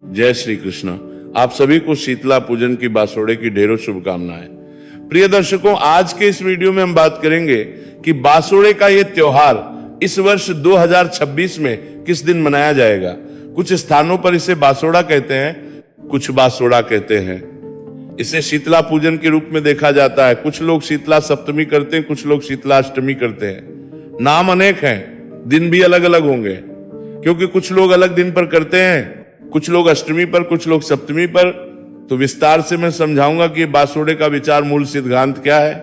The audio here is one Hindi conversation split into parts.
जय श्री कृष्ण। आप सभी को शीतला पूजन की बासोड़े की ढेरों शुभकामनाएं। प्रिय दर्शकों, आज के इस वीडियो में हम बात करेंगे कि बासोड़े का ये त्योहार इस वर्ष 2026 में किस दिन मनाया जाएगा। कुछ स्थानों पर इसे बासोड़ा कहते हैं, कुछ बासोड़ा कहते हैं। इसे शीतला पूजन के रूप में देखा जाता है। कुछ लोग शीतला सप्तमी करते हैं, कुछ लोग शीतला अष्टमी करते हैं। नाम अनेक हैं, दिन भी अलग अलग होंगे, क्योंकि कुछ लोग अलग दिन पर करते हैं, कुछ लोग अष्टमी पर, कुछ लोग सप्तमी पर। तो विस्तार से मैं समझाऊंगा कि बासोड़े का विचार मूल सिद्धांत क्या है,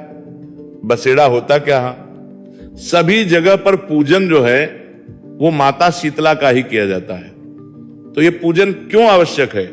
बसेड़ा होता क्या है। सभी जगह पर पूजन जो है वो माता शीतला का ही किया जाता है। तो ये पूजन क्यों आवश्यक है,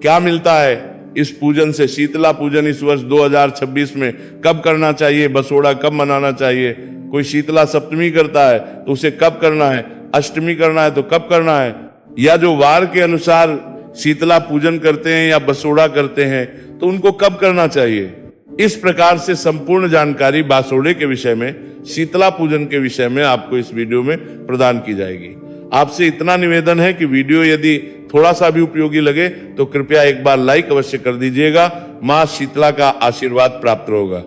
क्या मिलता है इस पूजन से। शीतला पूजन इस वर्ष 2026 में कब करना चाहिए, बसोड़ा कब मनाना चाहिए। कोई शीतला सप्तमी करता है तो उसे कब करना है, अष्टमी करना है तो कब करना है, या जो वार के अनुसार शीतला पूजन करते हैं या बसोड़ा करते हैं तो उनको कब करना चाहिए। इस प्रकार से संपूर्ण जानकारी बासोड़े के विषय में, शीतला पूजन के विषय में आपको इस वीडियो में प्रदान की जाएगी। आपसे इतना निवेदन है कि वीडियो यदि थोड़ा सा भी उपयोगी लगे तो कृपया एक बार लाइक अवश्य कर दीजिएगा। मां शीतला का आशीर्वाद प्राप्त होगा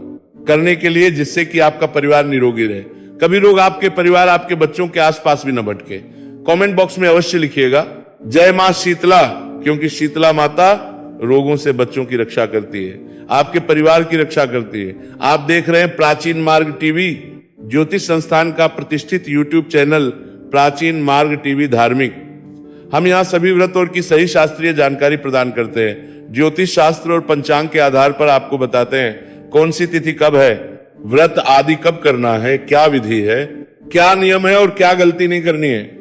करने के लिए, जिससे कि आपका परिवार निरोगी रहे। कभी लोग आपके परिवार, आपके बच्चों के आसपास भी न भटके। कमेंट बॉक्स में अवश्य लिखिएगा जय मां शीतला, क्योंकि शीतला माता रोगों से बच्चों की रक्षा करती है, आपके परिवार की रक्षा करती है। आप देख रहे हैं प्राचीन मार्ग टीवी, ज्योतिष संस्थान का प्रतिष्ठित यूट्यूब चैनल प्राचीन मार्ग टीवी धार्मिक। हम यहाँ सभी व्रत और की सही शास्त्रीय जानकारी प्रदान करते हैं। ज्योतिष शास्त्र और पंचांग के आधार पर आपको बताते हैं कौन सी तिथि कब है, व्रत आदि कब करना है, क्या विधि है, क्या नियम है और क्या गलती नहीं करनी है।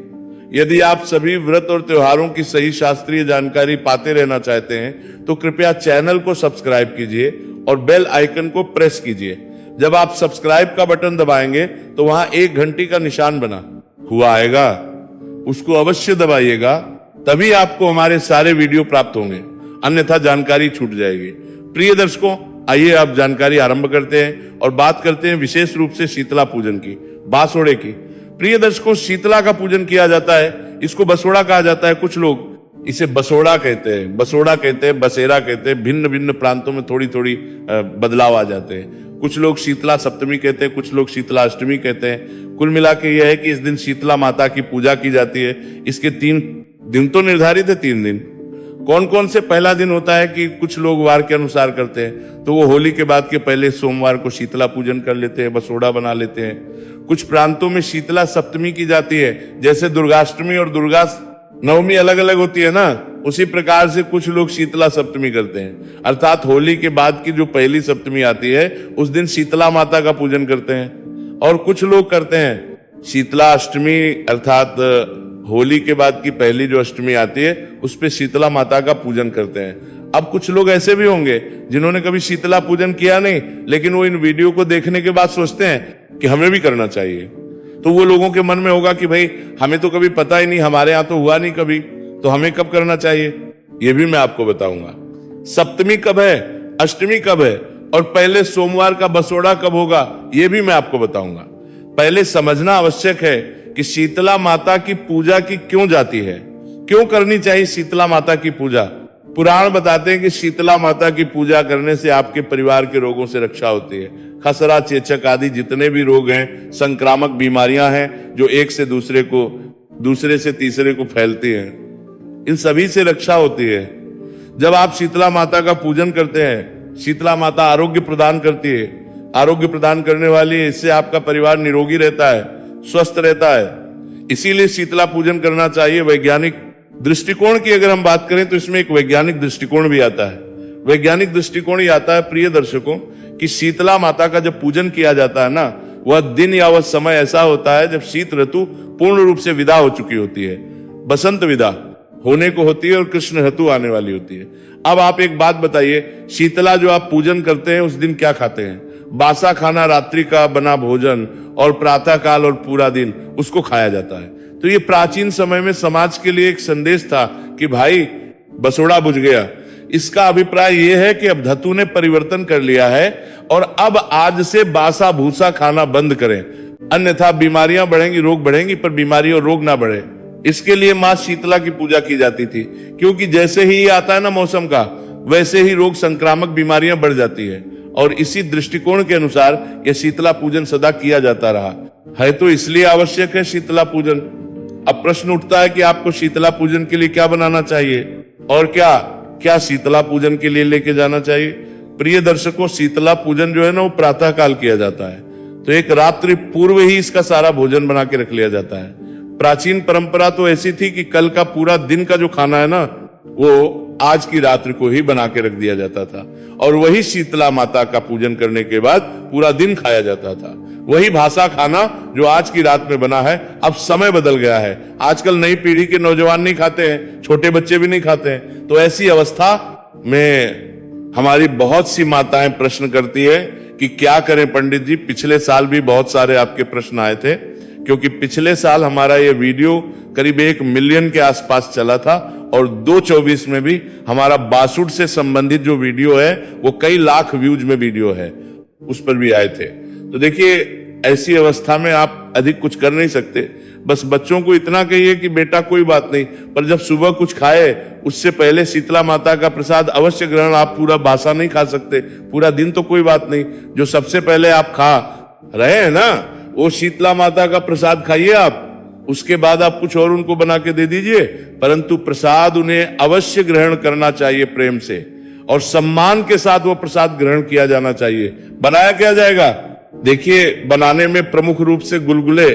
यदि आप सभी व्रत और त्योहारों की सही शास्त्रीय जानकारी पाते रहना चाहते हैं तो कृपया चैनल को सब्सक्राइब कीजिए और बेल आइकन को प्रेस कीजिए। जब आप सब्सक्राइब का बटन दबाएंगे तो वहां एक घंटी का निशान बना हुआ आएगा, उसको अवश्य दबाइएगा, तभी आपको हमारे सारे वीडियो प्राप्त होंगे, अन्यथा जानकारी छूट जाएगी। प्रिय दर्शकों, आइए आप जानकारी आरंभ करते हैं और बात करते हैं विशेष रूप से शीतला पूजन की, बासोड़े की। प्रिय दर्शकों, शीतला का पूजन किया जाता है, इसको बसोड़ा कहा जाता है। कुछ लोग इसे बसोड़ा कहते हैं, बसोड़ा कहते हैं, बसेरा कहते हैं। भिन्न भिन्न प्रांतों में थोड़ी थोड़ी बदलाव आ जाते हैं। कुछ लोग शीतला सप्तमी कहते हैं, कुछ लोग शीतला अष्टमी कहते हैं। कुल मिला के यह है कि इस दिन शीतला माता की पूजा की जाती है। इसके 3 दिन तो निर्धारित है, 3 दिन। कौन कौन से पहला दिन होता है कि कुछ लोग वार के अनुसार करते हैं, तो वो होली के बाद के पहले सोमवार को शीतला पूजन कर लेते हैं, बसोड़ा बना लेते हैं। कुछ प्रांतों में शीतला सप्तमी की जाती है, जैसे दुर्गाष्टमी और दुर्गा नवमी अलग अलग होती है ना, उसी प्रकार से कुछ लोग शीतला सप्तमी करते हैं, अर्थात होली के बाद की जो पहली सप्तमी आती है उस दिन शीतला माता का पूजन करते हैं। और कुछ लोग करते हैं शीतला अष्टमी, अर्थात होली के बाद की पहली जो अष्टमी आती है उस पे शीतला माता का पूजन करते हैं। अब कुछ लोग ऐसे भी होंगे जिन्होंने कभी शीतला पूजन किया नहीं, लेकिन वो इन वीडियो को देखने के बाद सोचते हैं कि हमें भी करना चाहिए। तो वो लोगों के मन में होगा कि भाई हमें तो कभी पता ही नहीं, हमारे यहाँ तो हुआ नहीं कभी, तो हमें कब करना चाहिए, ये भी मैं आपको बताऊंगा। सप्तमी कब है, अष्टमी कब है और पहले सोमवार का बसोड़ा कब होगा, ये भी मैं आपको बताऊंगा। पहले समझना आवश्यक है कि शीतला माता की पूजा की क्यों जाती है, क्यों करनी चाहिए शीतला माता की पूजा। पुराण बताते हैं कि शीतला माता की पूजा करने से आपके परिवार के रोगों से रक्षा होती है। खसरा, चेचक आदि जितने भी रोग हैं, संक्रामक बीमारियां हैं जो एक से दूसरे को, दूसरे से तीसरे को फैलती हैं, इन सभी से रक्षा होती है। जब आप शीतला माता का पूजन करते हैं, शीतला माता आरोग्य प्रदान करती है, आरोग्य प्रदान करने वाली है, इससे आपका परिवार निरोगी रहता है, स्वस्थ रहता है। इसीलिए शीतला पूजन करना चाहिए। वैज्ञानिक दृष्टिकोण की अगर हम बात करें तो इसमें एक वैज्ञानिक दृष्टिकोण भी आता है। वैज्ञानिक दृष्टिकोण ये आता है, प्रिय दर्शकों, कि शीतला माता का जब पूजन किया जाता है ना, वह दिन या वह समय ऐसा होता है जब शीत ऋतु पूर्ण रूप से विदा हो चुकी होती है, बसंत विदा होने को होती है और कृष्ण ऋतु आने वाली होती है। अब आप एक बात बताइए, शीतला जो आप पूजन करते हैं उस दिन क्या खाते हैं। बासा खाना, रात्रि का बना भोजन और प्रातः काल और पूरा दिन उसको खाया जाता है। तो ये प्राचीन समय में समाज के लिए एक संदेश था कि भाई बसोड़ा बुझ गया। इसका अभिप्राय यह है कि अब धतु ने परिवर्तन कर लिया है और अब आज से बासा भूसा खाना बंद करें, अन्यथा बीमारियां बढ़ेंगी, रोग बढ़ेंगी, पर बीमारी और रोग ना बढ़े। इसके लिए मां शीतला की पूजा की जाती थी, क्योंकि जैसे ही ये आता है ना मौसम का, वैसे ही रोग संक्रामक बीमारियां बढ़ जाती है। और इसी दृष्टिकोण के अनुसार यह शीतला पूजन सदा किया जाता रहा है। तो इसलिए आवश्यक है शीतला पूजन। अब प्रश्न उठता है कि आपको शीतला पूजन के लिए क्या बनाना चाहिए और क्या क्या शीतला पूजन के लिए लेके जाना चाहिए। प्रिय दर्शकों, शीतला पूजन जो है ना वो प्रातः काल किया जाता है, तो एक रात्रि पूर्व ही इसका सारा भोजन बना के रख लिया जाता है। प्राचीन परंपरा तो ऐसी थी कि कल का पूरा दिन का जो खाना है ना वो आज की रात्रि को ही बना के रख दिया जाता था, और वही शीतला माता का पूजन करने के बाद पूरा दिन खाया जाता था। वही भाषा खाना जो आज की रात में बना है। अब समय बदल गया है, आजकल नई पीढ़ी के नौजवान नहीं खाते हैं, छोटे बच्चे भी नहीं खाते हैं। तो ऐसी अवस्था में हमारी बहुत सी माताएं प्रश्न करती है कि क्या करें पंडित जी। पिछले साल भी बहुत सारे आपके प्रश्न आए थे, क्योंकि पिछले साल हमारा ये वीडियो करीब 1 मिलियन के आसपास चला था, और 2024 में भी हमारा बासुड़ से संबंधित जो वीडियो है वो कई लाख व्यूज में वीडियो है, उस पर भी आए थे। तो देखिए, ऐसी अवस्था में आप अधिक कुछ कर नहीं सकते। बस बच्चों को इतना कहिए कि बेटा कोई बात नहीं, पर जब सुबह कुछ खाए उससे पहले शीतला माता का प्रसाद अवश्य ग्रहण। आप पूरा बासा नहीं खा सकते, पूरा दिन तो कोई बात नहीं, जो सबसे पहले आप खा रहे हैं ना वो शीतला माता का प्रसाद खाइए आप। उसके बाद आप कुछ और उनको बना के दे दीजिए, परंतु प्रसाद उन्हें अवश्य ग्रहण करना चाहिए प्रेम से, और सम्मान के साथ वो प्रसाद ग्रहण किया जाना चाहिए। बनाया क्या जाएगा? देखिए, बनाने में प्रमुख रूप से गुलगुले,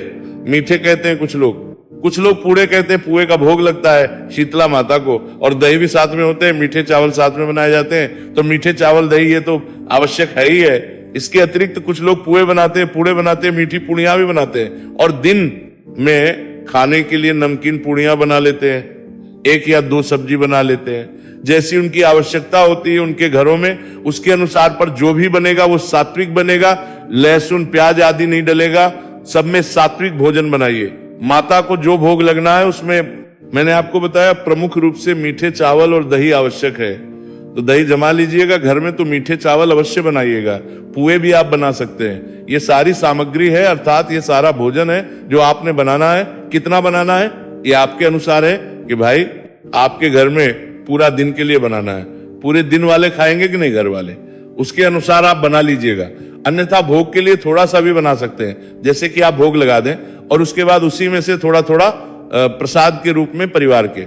मीठे कहते हैं कुछ लोग पूड़े कहते हैं। पुए का भोग लगता है शीतला माता को, और दही भी साथ में होते हैं, मीठे चावल साथ में बनाए जाते हैं। तो मीठे चावल दही ये तो आवश्यक है ही है। इसके अतिरिक्त कुछ लोग पुए बनाते हैं, पूड़े बनाते हैं, मीठी पुड़ियां भी बनाते हैं, और दिन में खाने के लिए नमकीन पुड़ियां बना लेते हैं, 1 या 2 सब्जी बना लेते हैं। जैसी उनकी आवश्यकता होती है उनके घरों में, उसके अनुसार पर जो भी बनेगा वो सात्विक बनेगा, लहसुन प्याज आदि नहीं डलेगा, सब में सात्विक भोजन बनाइए। माता को जो भोग लगना है उसमें मैंने आपको बताया प्रमुख रूप से मीठे चावल और दही आवश्यक है। तो दही जमा लीजिएगा घर में, तो मीठे चावल अवश्य बनाइएगा। पुए भी आप बना सकते हैं। ये सारी सामग्री है, अर्थात ये सारा भोजन है जो आपने बनाना है। कितना बनाना है ये आपके अनुसार है कि भाई आपके घर में पूरा दिन के लिए बनाना है। पूरे दिन वाले खाएंगे कि नहीं घर वाले, उसके अनुसार आप बना लीजिएगा। अन्यथा भोग के लिए थोड़ा सा भी बना सकते हैं, जैसे कि आप भोग लगा दें और उसके बाद उसी में से थोड़ा थोड़ा प्रसाद के रूप में परिवार के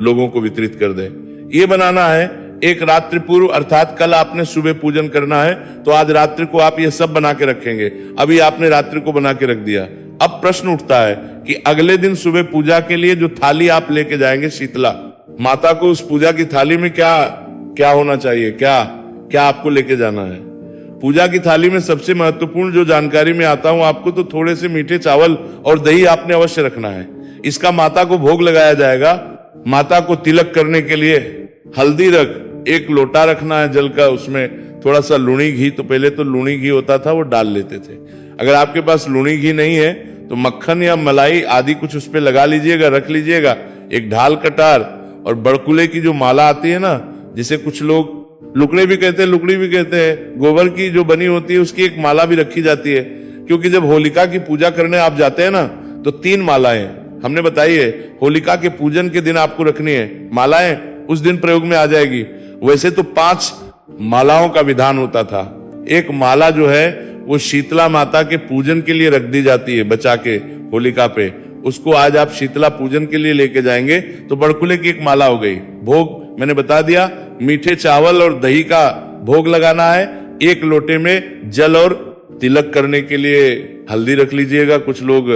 लोगों को वितरित कर दें। ये बनाना है एक रात्रि पूर्व, अर्थात कल आपने सुबह पूजन करना है तो आज रात्रि को आप ये सब बना के रखेंगे। अभी आपने रात्रि को बना के रख दिया। अब प्रश्न उठता है कि अगले दिन सुबह पूजा के लिए जो थाली आप लेके जाएंगे शीतला माता को, उस पूजा की थाली में क्या क्या होना चाहिए, क्या क्या आपको लेके जाना है। पूजा की थाली में सबसे महत्वपूर्ण जो जानकारी में आता हूं आपको, तो थोड़े से मीठे चावल और दही आपने अवश्य रखना है। इसका माता को भोग लगाया जाएगा। माता को तिलक करने के लिए हल्दी रख, 1 लोटा रखना है जल का, उसमें थोड़ा सा लूणी घी, तो पहले तो लूणी घी होता था वो डाल लेते थे। अगर आपके पास लूणी घी नहीं है तो मक्खन या मलाई आदि कुछ उस पर लगा लीजिएगा, रख लीजिएगा। एक ढाल कटार और बड़कुले की जो माला आती है ना, जिसे कुछ लोग लुकड़ी भी कहते हैं, गोबर की जो बनी होती है उसकी एक माला भी रखी जाती है। क्योंकि जब होलिका की पूजा करने आप जाते हैं ना तो 3 मालाएं हमने बताई है, होलिका के पूजन के दिन आपको रखनी है। मालाएं उस दिन प्रयोग में आ जाएगी। वैसे तो 5 मालाओं का विधान होता था। एक माला जो है वो शीतला माता के पूजन के लिए रख दी जाती है बचा के होलिका पे, उसको आज आप शीतला पूजन के लिए लेके जाएंगे तो बड़कुले की एक माला हो गई। भोग मैंने बता दिया, मीठे चावल और दही का भोग लगाना है। 1 लोटे में जल और तिलक करने के लिए हल्दी रख लीजिएगा। कुछ लोग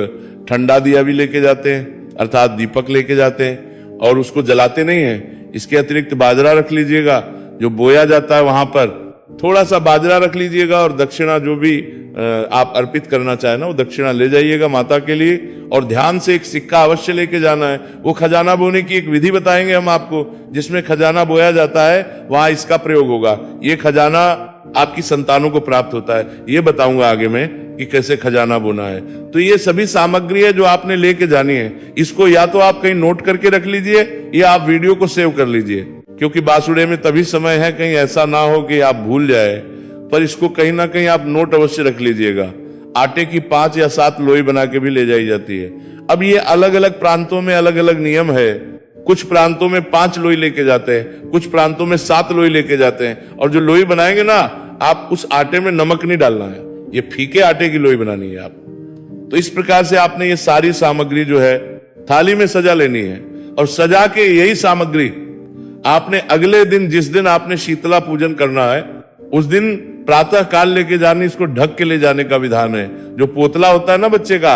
ठंडा दिया भी लेके जाते हैं, अर्थात दीपक लेके जाते हैं और उसको जलाते नहीं है। इसके अतिरिक्त बाजरा रख लीजिएगा, जो बोया जाता है वहां पर थोड़ा सा बाजरा रख लीजिएगा, और दक्षिणा जो भी आप अर्पित करना चाहे ना वो दक्षिणा ले जाइएगा माता के लिए। और ध्यान से एक सिक्का अवश्य लेके जाना है। वो खजाना बोने की एक विधि बताएंगे हम आपको, जिसमें खजाना बोया जाता है वहां इसका प्रयोग होगा। ये खजाना आपकी संतानों को प्राप्त होता है, ये बताऊंगा आगे में कि कैसे खजाना बोना है। तो ये सभी सामग्री है जो आपने लेके जानी है। इसको या तो आप कहीं नोट करके रख लीजिए या आप वीडियो को सेव कर लीजिए, क्योंकि बासुड़े में तभी समय है, कहीं ऐसा ना हो कि आप भूल जाए। पर इसको कहीं ना कहीं आप नोट अवश्य रख लीजिएगा। आटे की 5 या 7 लोई बना के भी ले जाई जाती है। अब ये अलग अलग प्रांतों में अलग अलग नियम है। कुछ प्रांतों में 5 लोई लेके जाते हैं, कुछ प्रांतों में 7 लोई लेके जाते हैं। और जो लोई बनाएंगे ना, आप उस आटे में नमक नहीं डालना है, ये फीके आटे की लोई बनानी है आप। तो इस प्रकार से आपने ये सारी सामग्री जो है थाली में सजा लेनी है, और सजा के यही सामग्री आपने अगले दिन, जिस दिन आपने शीतला पूजन करना है, उस दिन प्रातः काल लेके जानी, इसको ढक के ले जाने का विधान है। जो पोतला होता है ना बच्चे का,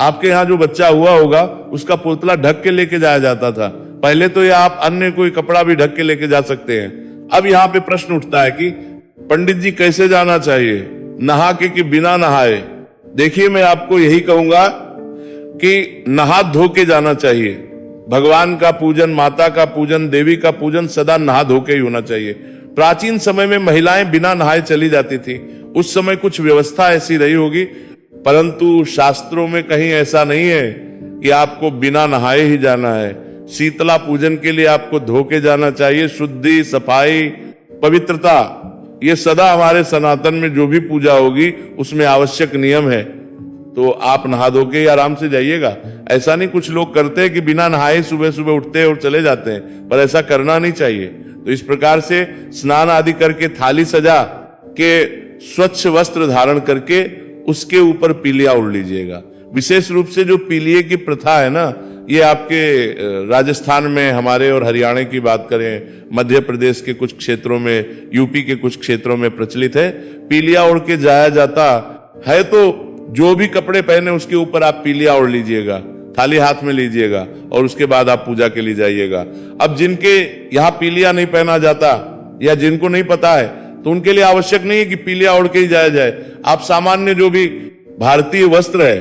आपके यहाँ जो बच्चा हुआ होगा उसका पोतला ढक के लेके जाया जाता था पहले। तो या आप अन्य कोई कपड़ा भी ढक के लेके जा सकते हैं। अब यहाँ पे प्रश्न उठता है कि पंडित जी कैसे जाना चाहिए, नहा के कि बिना नहाए? देखिए, मैं आपको यही कहूंगा कि नहा धो के जाना चाहिए। भगवान का पूजन, माता का पूजन, देवी का पूजन सदा नहा धो के ही होना चाहिए। प्राचीन समय में महिलाएं बिना नहाए चली जाती थी, उस समय कुछ व्यवस्था ऐसी रही होगी, परंतु शास्त्रों में कहीं ऐसा नहीं है कि आपको बिना नहाए ही जाना है। शीतला पूजन के लिए आपको धो के जाना चाहिए। शुद्धि, सफाई, पवित्रता, ये सदा हमारे सनातन में जो भी पूजा होगी उसमें आवश्यक नियम है। तो आप नहा धो के आराम से जाइएगा। ऐसा नहीं, कुछ लोग करते हैं कि बिना नहाए सुबह सुबह उठते हैं और चले जाते हैं, पर ऐसा करना नहीं चाहिए। तो इस प्रकार से स्नान आदि करके, थाली सजा के, स्वच्छ वस्त्र धारण करके उसके ऊपर पीलिया ओढ़ लीजिएगा। विशेष रूप से जो पीलिये की प्रथा है ना, ये आपके राजस्थान में, हमारे और हरियाणा की बात करें, मध्य प्रदेश के कुछ क्षेत्रों में, यूपी के कुछ क्षेत्रों में प्रचलित है। पीलिया ओढ़ के जाया जाता है, तो जो भी कपड़े पहने उसके ऊपर आप पीलिया ओढ़ लीजिएगा, थाली हाथ में लीजिएगा और उसके बाद आप पूजा के लिए जाइएगा। अब जिनके यहाँ पीलिया नहीं पहना जाता या जिनको नहीं पता है, तो उनके लिए आवश्यक नहीं है कि पीलिया ओढ़ के ही जाया जाए। आप सामान्य जो भी भारतीय वस्त्र है,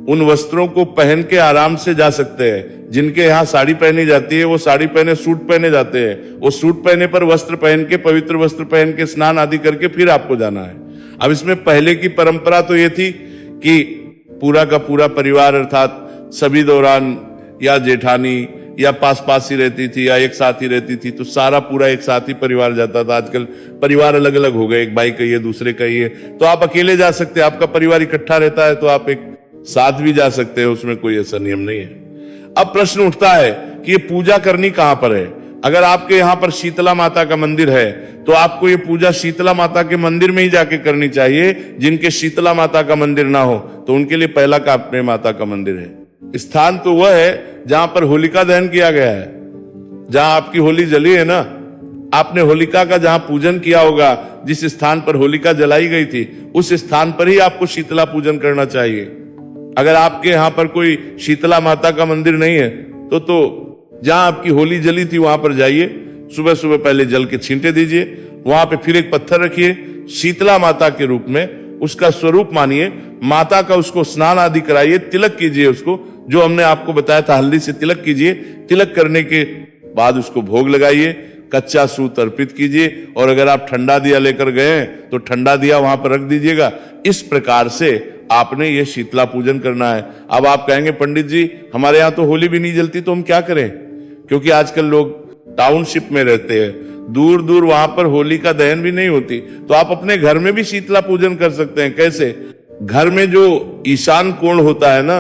उन वस्त्रों को पहन के आराम से जा सकते हैं। जिनके यहाँ साड़ी पहनी जाती है वो साड़ी पहने, सूट पहने जाते हैं। वो सूट पहने पर वस्त्र पहन के, पवित्र वस्त्र पहन के, स्नान आदि करके फिर आपको जाना है। अब इसमें पहले की परंपरा तो ये थी कि पूरा का पूरा परिवार, अर्थात सभी दौरान या जेठानी या पास ही रहती थी या एक साथ ही रहती थी, तो सारा पूरा एक साथ ही परिवार जाता था। आजकल परिवार अलग अलग हो गए, एक भाई कहिए, दूसरे कहिए, तो आप अकेले जा सकते हैं। आपका परिवार इकट्ठा रहता है तो आप एक साथ भी जा सकते हैं, उसमें कोई ऐसा नियम नहीं है। अब प्रश्न उठता है कि ये पूजा करनी कहां पर है। अगर आपके यहाँ पर शीतला माता का मंदिर है तो आपको ये पूजा शीतला माता के मंदिर में ही जाके करनी चाहिए। जिनके शीतला माता का मंदिर ना हो तो उनके लिए पहला का अपने माता का मंदिर है। स्थान तो वह है जहां पर होलिका दहन किया गया है, जहां आपकी होली जली है ना, आपने होलिका का जहां पूजन किया होगा, जिस स्थान पर होलिका जलाई गई थी, उस स्थान पर ही आपको शीतला पूजन करना चाहिए। अगर आपके यहाँ पर कोई शीतला माता का मंदिर नहीं है तो जहां आपकी होली जली थी वहां पर जाइए, सुबह सुबह पहले जल के छींटे दीजिए, वहां पे फिर एक पत्थर रखिए, शीतला माता के रूप में उसका स्वरूप मानिए, माता का उसको स्नान आदि कराइए, तिलक कीजिए उसको, जो हमने आपको बताया था, हल्दी से तिलक कीजिए। तिलक करने के बाद उसको भोग लगाइए, कच्चा सूत अर्पित कीजिए, और अगर आप ठंडा दिया लेकर गए तो ठंडा दिया वहां पर रख दीजिएगा। इस प्रकार से आपने ये शीतला पूजन करना है। अब आप कहेंगे पंडित जी हमारे यहाँ तो होली भी नहीं जलती, तो हम क्या करें? क्योंकि आजकल लोग टाउनशिप में रहते हैं, दूर दूर वहां पर होली का दहन भी नहीं होती, तो आप अपने घर में भी शीतला पूजन कर सकते हैं। कैसे? घर में जो ईशान कोण होता है ना,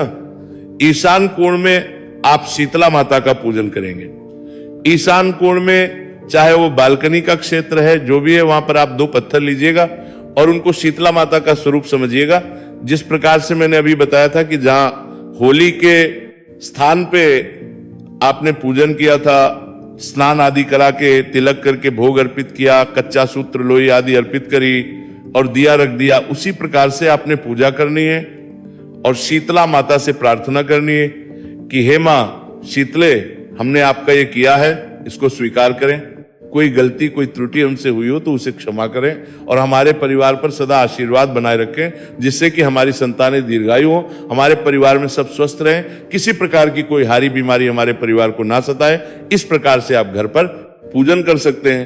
ईशान कोण में आप शीतला माता का पूजन करेंगे। ईशान कोण में चाहे वो बालकनी का क्षेत्र है, जो भी है, वहां पर आप 2 पत्थर लीजिएगा और उनको शीतला माता का स्वरूप समझिएगा। जिस प्रकार से मैंने अभी बताया था कि जहां होली के स्थान पे आपने पूजन किया था, स्नान आदि करा के, तिलक करके भोग अर्पित किया, कच्चा सूत्र लोई आदि अर्पित करी और दिया रख दिया, उसी प्रकार से आपने पूजा करनी है और शीतला माता से प्रार्थना करनी है कि हे मां शीतले, हमने आपका ये किया है, इसको स्वीकार करें। कोई गलती, कोई त्रुटि हमसे हुई हो तो उसे क्षमा करें और हमारे परिवार पर सदा आशीर्वाद बनाए रखें, जिससे कि हमारी संतानें दीर्घायु हो, हमारे परिवार में सब स्वस्थ रहें, किसी प्रकार की कोई हारी बीमारी हमारे परिवार को ना सताए। इस प्रकार से आप घर पर पूजन कर सकते हैं।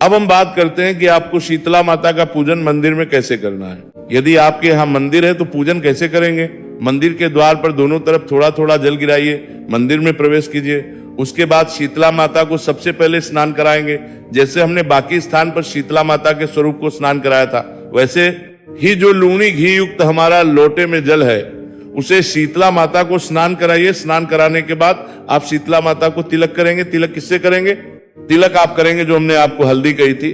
अब हम बात करते हैं कि आपको शीतला माता का पूजन मंदिर में कैसे करना है। यदि आपके यहाँ मंदिर है तो पूजन कैसे करेंगे? मंदिर के द्वार पर दोनों तरफ थोड़ा थोड़ा जल गिराइए, मंदिर में प्रवेश कीजिए। उसके बाद शीतला माता को सबसे पहले स्नान कराएंगे। जैसे हमने बाकी स्थान पर शीतला माता के स्वरूप को स्नान कराया था, वैसे ही जो लूणी घी युक्त हमारा लोटे में जल है, उसे शीतला माता को स्नान कराइए। स्नान कराने के बाद आप शीतला माता को तिलक करेंगे। तिलक किससे करेंगे? तिलक आप करेंगे जो हमने आपको हल्दी कही थी,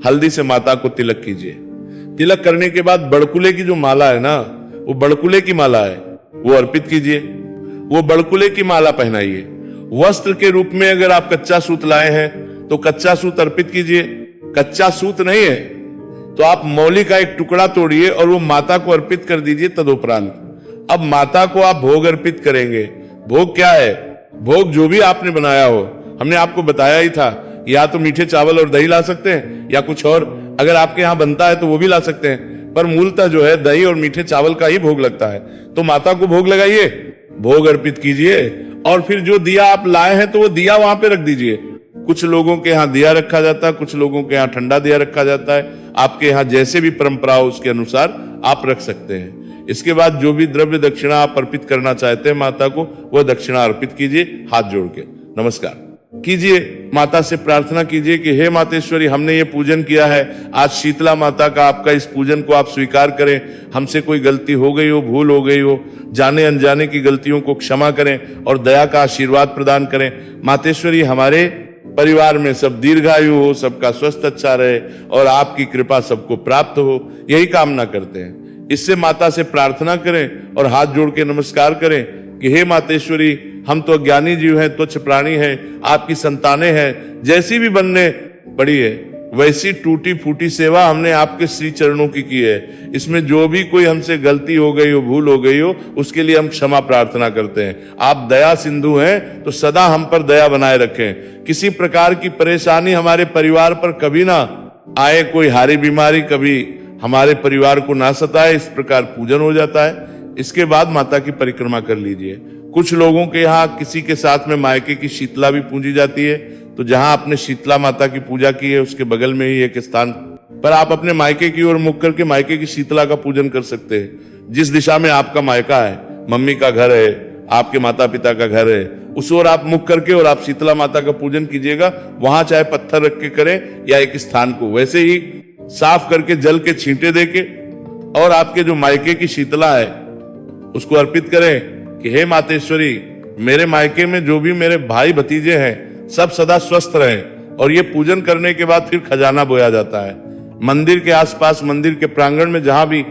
हल्दी से माता को तिलक कीजिए। तिलक करने के बाद बड़कुले की जो माला है ना, वो बड़कुले की माला है, वो अर्पित कीजिए। वो बड़कुले की माला पहनाइए। वस्त्र के रूप में अगर आप कच्चा सूत लाए हैं तो कच्चा सूत अर्पित कीजिए। कच्चा सूत नहीं है तो आप मौली का एक टुकड़ा तोड़िए और वो माता को अर्पित कर दीजिए। तदुपरांत अब माता को आप भोग अर्पित करेंगे। भोग क्या है? भोग जो भी आपने बनाया हो, हमने आपको बताया ही था, या तो मीठे चावल और दही ला सकते हैं या कुछ और अगर आपके यहाँ बनता है तो वो भी ला सकते हैं, पर मूलतः जो है दही और मीठे चावल का ही भोग लगता है। तो माता को भोग लगाइए, भोग अर्पित कीजिए और फिर जो दिया आप लाए हैं तो वो दिया वहां पे रख दीजिए। कुछ लोगों के यहाँ दिया रखा जाता है, कुछ लोगों के यहाँ ठंडा दिया रखा जाता है। आपके यहाँ जैसे भी परंपरा हो उसके अनुसार आप रख सकते हैं। इसके बाद जो भी द्रव्य दक्षिणा आप अर्पित करना चाहते हैं माता को, वह दक्षिणा अर्पित कीजिए हाथ जोड़ के। नमस्कार कीजिए, माता से प्रार्थना कीजिए कि हे मातेश्वरी, हमने ये पूजन किया है, आज शीतला माता का आपका इस पूजन को आप स्वीकार करें। हमसे कोई गलती हो गई हो, भूल हो गई हो, जाने अनजाने की गलतियों को क्षमा करें और दया का आशीर्वाद प्रदान करें। मातेश्वरी, हमारे परिवार में सब दीर्घायु हो, सबका स्वस्थ अच्छा रहे और आपकी कृपा सबको प्राप्त हो, यही कामना करते हैं। इससे माता से प्रार्थना करें और हाथ जोड़ के नमस्कार करें कि हे मातेश्वरी, हम तो अज्ञानी जीव हैं, तुच्छ प्राणी हैं, आपकी संतानें हैं, जैसी भी बनने पड़ी है वैसी टूटी फूटी सेवा हमने आपके श्री चरणों की है। इसमें जो भी कोई हमसे गलती हो गई हो, भूल हो गई हो, उसके लिए हम क्षमा प्रार्थना करते हैं। आप दया सिंधु हैं तो सदा हम पर दया बनाए रखें। किसी प्रकार की परेशानी हमारे परिवार पर कभी ना आए, कोई हारी बीमारी कभी हमारे परिवार को ना सताए। इस प्रकार पूजन हो जाता है। इसके बाद माता की परिक्रमा कर लीजिए। कुछ लोगों के यहाँ किसी के साथ में मायके की शीतला भी पूजी जाती है, तो जहां आपने शीतला माता की पूजा की है उसके बगल में ही एक स्थान पर आप अपने मायके की ओर मुख करके मायके की शीतला का पूजन कर सकते हैं। जिस दिशा में आपका मायका है, मम्मी का घर है, आपके माता पिता का घर है, उस ओर आप मुख करके और आप शीतला माता का पूजन कीजिएगा। वहां चाहे पत्थर रख के करें या एक स्थान को वैसे ही साफ करके जल के छींटे देके और आपके जो मायके की शीतला है उसको अर्पित करें कि हे मातेश्वरी, मेरे मायके में जो भी मेरे भाई भतीजे हैं सब सदा स्वस्थ रहें। और ये पूजन करने के बाद फिर खजाना बोया जाता है। मंदिर के आसपास, मंदिर के प्रांगण में जहां भी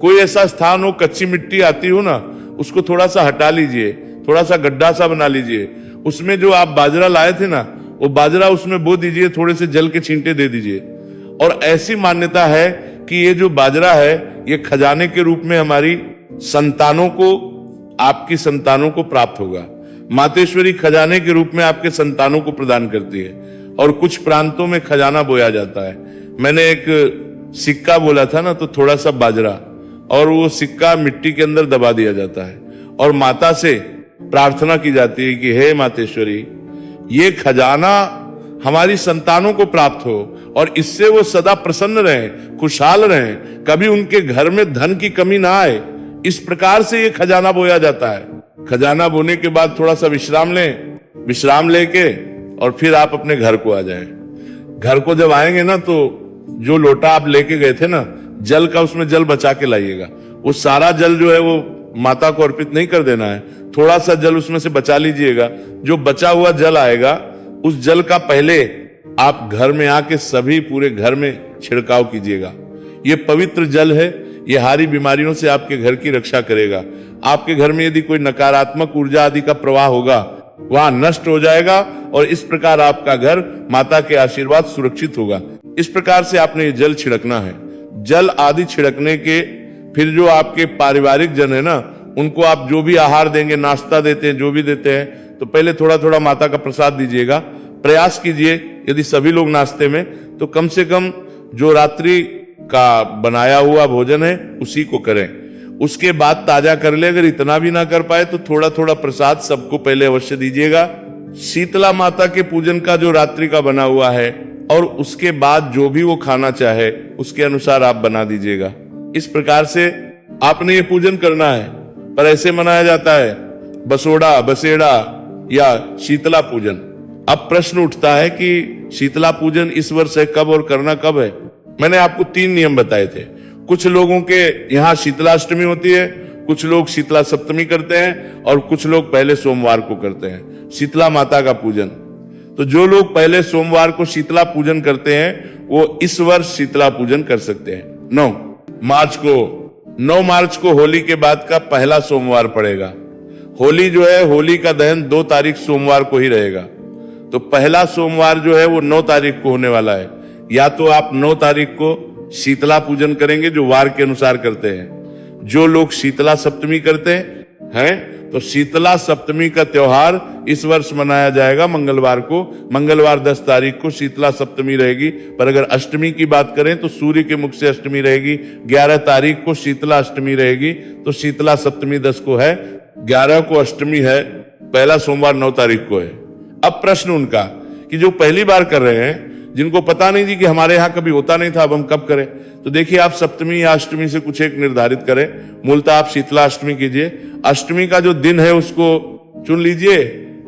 कोई ऐसा स्थान हो, कच्ची मिट्टी आती हो ना, उसको थोड़ा सा हटा लीजिए, थोड़ा सा गड्ढा सा बना लीजिए। उसमें जो आप बाजरा लाए थे ना, वो बाजरा उसमें बो दीजिए, थोड़े से जल के छींटे दे दीजिए। और ऐसी मान्यता है कि ये जो बाजरा है ये खजाने के रूप में हमारी संतानों को, आपकी संतानों को प्राप्त होगा। मातेश्वरी खजाने के रूप में आपके संतानों को प्रदान करती है। और कुछ प्रांतों में खजाना बोया जाता है। मैंने एक सिक्का बोला था ना, तो थोड़ा सा बाजरा और वो सिक्का मिट्टी के अंदर दबा दिया जाता है और माता से प्रार्थना की जाती है कि हे मातेश्वरी, ये खजाना हमारी संतानों को प्राप्त हो और इससे वो सदा प्रसन्न रहें, खुशहाल रहें, कभी उनके घर में धन की कमी ना आए। इस प्रकार से ये खजाना बोया जाता है। खजाना बोने के बाद थोड़ा सा विश्राम लें, विश्राम लेके और फिर आप अपने घर को आ जाएं। घर को जब आएंगे ना, तो जो लोटा आप लेके गए थे ना जल का, उसमें जल बचा के लाइएगा। वो सारा जल जो है वो माता को अर्पित नहीं कर देना है, थोड़ा सा जल उसमें से बचा लीजिएगा। जो बचा हुआ जल आएगा, उस जल का पहले आप घर में आके सभी पूरे घर में छिड़काव कीजिएगा। ये पवित्र जल है, ये हारी बीमारियों से आपके घर की रक्षा करेगा। आपके घर में यदि कोई नकारात्मक ऊर्जा आदि का प्रवाह होगा, वहां नष्ट हो जाएगा और इस प्रकार आपका घर माता के आशीर्वाद सुरक्षित होगा। इस प्रकार से आपने ये जल छिड़कना है। जल आदि छिड़कने के फिर जो आपके पारिवारिक जन है ना, उनको आप जो भी आहार देंगे, नाश्ता देते हैं, जो भी देते हैं, तो पहले थोड़ा थोड़ा माता का प्रसाद दीजिएगा। प्रयास कीजिए यदि सभी लोग नाश्ते में, तो कम से कम जो रात्रि का बनाया हुआ भोजन है उसी को करें। उसके बाद ताजा कर ले। अगर इतना भी ना कर पाए तो थोड़ा थोड़ा प्रसाद सबको पहले अवश्य दीजिएगा। शीतला माता के पूजन का जो रात्रि का बना हुआ है और उसके बाद जो भी वो खाना चाहे उसके अनुसार आप बना दीजिएगा। इस प्रकार से आपने ये पूजन करना है। पर ऐसे मनाया जाता है बसोड़ा, बसेड़ा या शीतला पूजन। अब प्रश्न उठता है कि शीतला पूजन इस वर्ष है कब और करना कब है। मैंने आपको 3 नियम बताए थे। कुछ लोगों के यहाँ शीतलाष्टमी होती है, कुछ लोग शीतला सप्तमी करते हैं और कुछ लोग पहले सोमवार को करते हैं शीतला माता का पूजन। तो जो लोग पहले सोमवार को शीतला पूजन करते हैं वो इस वर्ष शीतला पूजन कर सकते हैं। 9 मार्च को होली के बाद का पहला सोमवार पड़ेगा। होली जो है, होली का दहन 2 तारीख सोमवार को ही रहेगा। तो पहला सोमवार जो है वो 9 तारीख को होने वाला है। या तो आप 9 तारीख को शीतला पूजन करेंगे जो वार के अनुसार करते हैं। जो लोग शीतला सप्तमी करते हैं तो शीतला सप्तमी का त्योहार इस वर्ष मनाया जाएगा मंगलवार को। मंगलवार 10 तारीख को शीतला सप्तमी रहेगी। पर अगर अष्टमी की बात करें तो सूर्य के मुख से अष्टमी रहेगी। 11 तारीख को शीतला अष्टमी रहेगी। तो शीतला सप्तमी 10 को है, 11 को अष्टमी है, पहला सोमवार 9 तारीख को है। अब प्रश्न उनका कि जो पहली बार कर रहे हैं, जिनको पता नहीं थी कि हमारे यहाँ कभी होता नहीं था, अब हम कब करें, तो देखिए आप सप्तमी या अष्टमी से कुछ एक निर्धारित करें। मूलतः आप शीतला अष्टमी कीजिए। अष्टमी का जो दिन है उसको चुन लीजिए।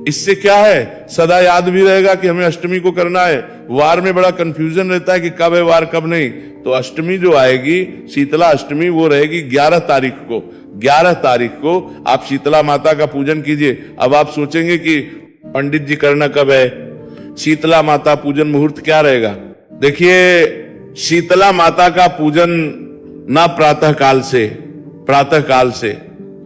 इससे क्या है, सदा याद भी रहेगा कि हमें अष्टमी को करना है। वार में बड़ा कंफ्यूजन रहता है कि कब है वार कब नहीं। तो अष्टमी जो आएगी शीतला अष्टमी वो रहेगी 11 तारीख को। 11 तारीख को आप शीतला माता का पूजन कीजिए। अब आप सोचेंगे कि पंडित जी करना कब है, शीतला माता पूजन मुहूर्त क्या रहेगा। देखिए शीतला माता का पूजन ना प्रातः काल से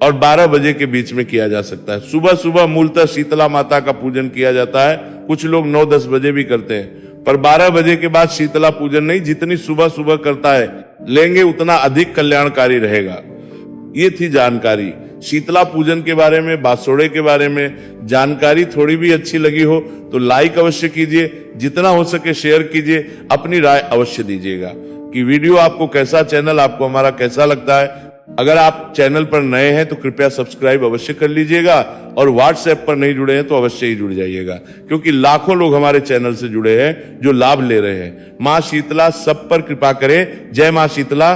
और 12 बजे के बीच में किया जा सकता है। सुबह सुबह मूलतः शीतला माता का पूजन किया जाता है। कुछ लोग 9-10 बजे भी करते हैं, पर 12 बजे के बाद शीतला पूजन नहीं। जितनी सुबह सुबह करता है लेंगे उतना अधिक कल्याणकारी रहेगा। ये थी जानकारी शीतला पूजन के बारे में, बासोड़े के बारे में। जानकारी थोड़ी भी अच्छी लगी हो तो लाइक अवश्य कीजिए, जितना हो सके शेयर कीजिए, अपनी राय अवश्य दीजिएगा कि वीडियो आपको कैसा, चैनल आपको हमारा कैसा लगता है। अगर आप चैनल पर नए हैं तो कृपया सब्सक्राइब अवश्य कर लीजिएगा और व्हाट्सएप पर नहीं जुड़े हैं तो अवश्य ही जुड़ जाइएगा, क्योंकि लाखों लोग हमारे चैनल से जुड़े हैं जो लाभ ले रहे हैं। मां शीतला सब पर कृपा करे। जय मां शीतला।